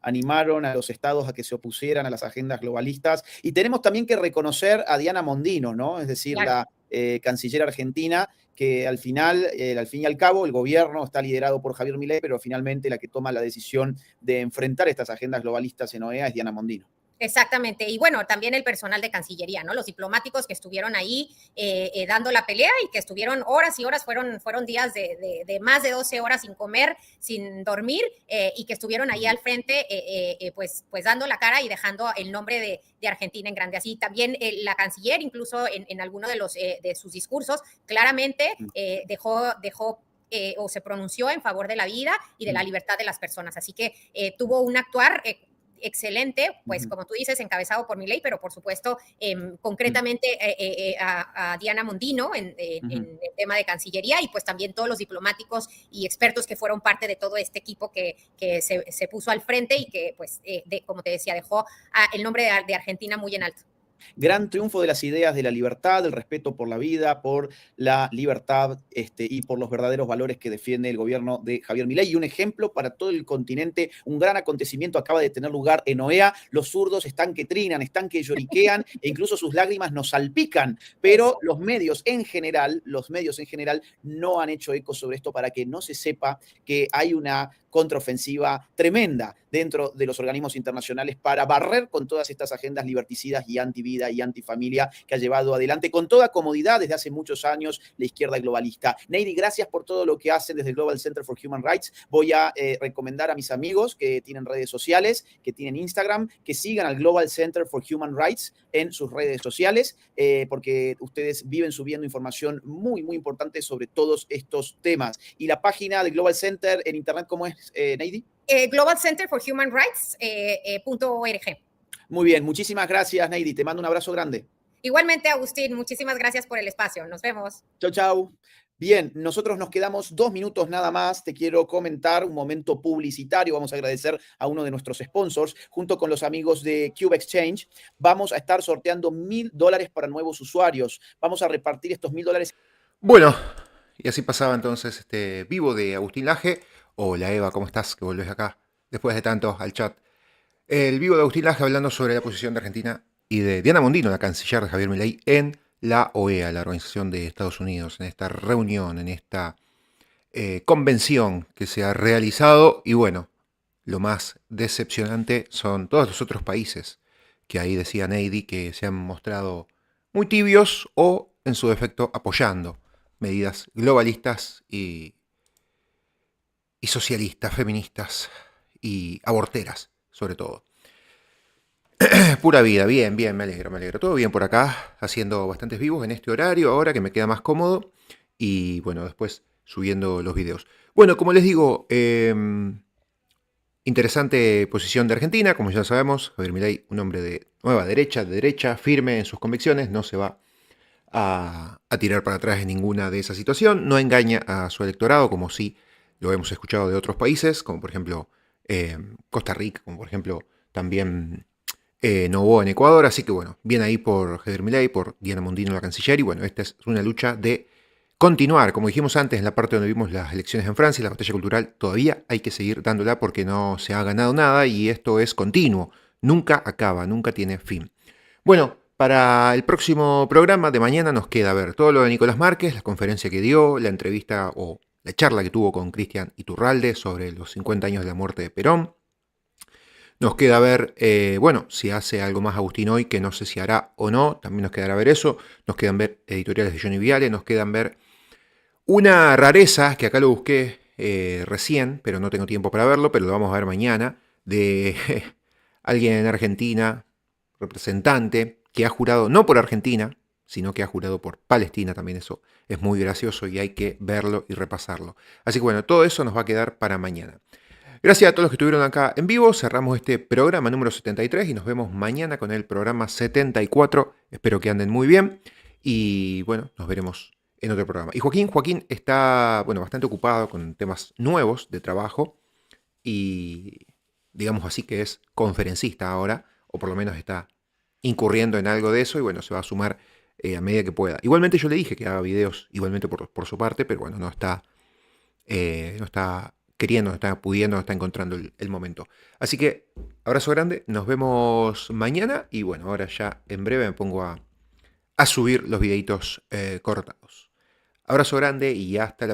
S3: animaron a los estados a que se opusieran a las agendas globalistas. Y tenemos también que reconocer a Diana Mondino, ¿no? Es decir, claro, la canciller argentina, que al fin y al cabo, el gobierno está liderado por Javier Milei, pero finalmente la que toma la decisión de enfrentar estas agendas globalistas en OEA es Diana Mondino.
S2: Exactamente, y bueno, también el personal de Cancillería, ¿no? Los diplomáticos que estuvieron ahí dando la pelea y que estuvieron horas y horas, fueron días de más de 12 horas sin comer, sin dormir, y que estuvieron ahí al frente, pues dando la cara y dejando el nombre de Argentina en grande. Así también la canciller, incluso en alguno de sus discursos, claramente dejó o se pronunció en favor de la vida y de la libertad de las personas. Así que tuvo un actuar excelente, pues como tú dices, encabezado por Milei, pero por supuesto, concretamente a Diana Mondino en el tema de Cancillería, y pues también todos los diplomáticos y expertos que fueron parte de todo este equipo que se puso al frente y que, pues, como te decía, dejó el nombre de Argentina muy en alto.
S3: Gran triunfo de las ideas de la libertad, del respeto por la vida, por la libertad y por los verdaderos valores que defiende el gobierno de Javier Milei. Y un ejemplo para todo el continente, un gran acontecimiento acaba de tener lugar en OEA. Los zurdos están que trinan, están que lloriquean e incluso sus lágrimas nos salpican. Pero los medios en general no han hecho eco sobre esto para que no se sepa que hay una contraofensiva tremenda dentro de los organismos internacionales para barrer con todas estas agendas liberticidas y antivida y antifamilia que ha llevado adelante con toda comodidad desde hace muchos años la izquierda globalista. Neidy, gracias por todo lo que hacen desde el Global Center for Human Rights. Voy a recomendar a mis amigos que tienen redes sociales, que tienen Instagram, que sigan al Global Center for Human Rights en sus redes sociales, porque ustedes viven subiendo información muy, muy importante sobre todos estos temas. Y la página del Global Center en internet, ¿cómo es, Neidy?
S2: Global Center for Human Rights .org.
S3: Muy bien, muchísimas gracias, Neidy. Te mando un abrazo grande.
S2: Igualmente, Agustín, muchísimas gracias por el espacio. Nos vemos.
S3: Chau, chau. Bien, nosotros nos quedamos 2 minutos nada más. Te quiero comentar un momento publicitario. Vamos a agradecer a uno de nuestros sponsors. Junto con los amigos de Cube Exchange, vamos a estar sorteando $1,000 para nuevos usuarios. Vamos a repartir estos $1,000.
S1: Bueno, y así pasaba entonces este vivo de Agustín Laje. Hola Eva, ¿cómo estás? Que volvés acá después de tanto al chat. El vivo de Agustín Laje hablando sobre la posición de Argentina y de Diana Mondino, la canciller de Javier Milei, en la OEA, la Organización de Estados Unidos, en esta reunión, en esta convención que se ha realizado. Y bueno, lo más decepcionante son todos los otros países que ahí decía Neidy que se han mostrado muy tibios o, en su defecto, apoyando medidas globalistas y socialistas, feministas y aborteras, sobre todo. Pura vida, bien, me alegro. Todo bien por acá, haciendo bastantes vivos en este horario, ahora que me queda más cómodo, y bueno, después subiendo los videos. Bueno, como les digo, interesante posición de Argentina, como ya sabemos, Javier Milei, un hombre de nueva derecha, firme en sus convicciones, no se va a tirar para atrás en ninguna de esa situación, no engaña a su electorado, como sí lo hemos escuchado de otros países, como por ejemplo Costa Rica, como por ejemplo también Noboa en Ecuador. Así que bueno, bien ahí por Javier Milei, por Diana Mondino, la canciller. Y bueno, esta es una lucha de continuar. Como dijimos antes en la parte donde vimos las elecciones en Francia, la batalla cultural, todavía hay que seguir dándola porque no se ha ganado nada y esto es continuo. Nunca acaba, nunca tiene fin. Bueno, para el próximo programa de mañana nos queda ver todo lo de Nicolás Márquez, la conferencia que dio, la entrevista o la charla que tuvo con Cristian Iturralde sobre los 50 años de la muerte de Perón. Nos queda ver, bueno, si hace algo más Agustín hoy, que no sé si hará o no, también nos quedará ver eso. Nos quedan ver editoriales de Johnny Viale, nos quedan ver una rareza, que acá lo busqué recién, pero no tengo tiempo para verlo, pero lo vamos a ver mañana, de alguien en Argentina, representante, que ha jurado no por Argentina, sino que ha jurado por Palestina también. Eso es muy gracioso y hay que verlo y repasarlo. Así que bueno, todo eso nos va a quedar para mañana. Gracias a todos los que estuvieron acá en vivo. Cerramos este programa número 73 y nos vemos mañana con el programa 74. Espero que anden muy bien. Y bueno, nos veremos en otro programa. Y Joaquín está, bueno, bastante ocupado con temas nuevos de trabajo y digamos así que es conferencista ahora, o por lo menos está incurriendo en algo de eso y bueno, se va a sumar a medida que pueda. Igualmente yo le dije que haga videos igualmente por su parte, pero bueno, no está queriendo, no está pudiendo, no está encontrando el momento. Así que abrazo grande, nos vemos mañana y bueno, ahora ya en breve me pongo a subir los videitos cortados. Abrazo grande y hasta la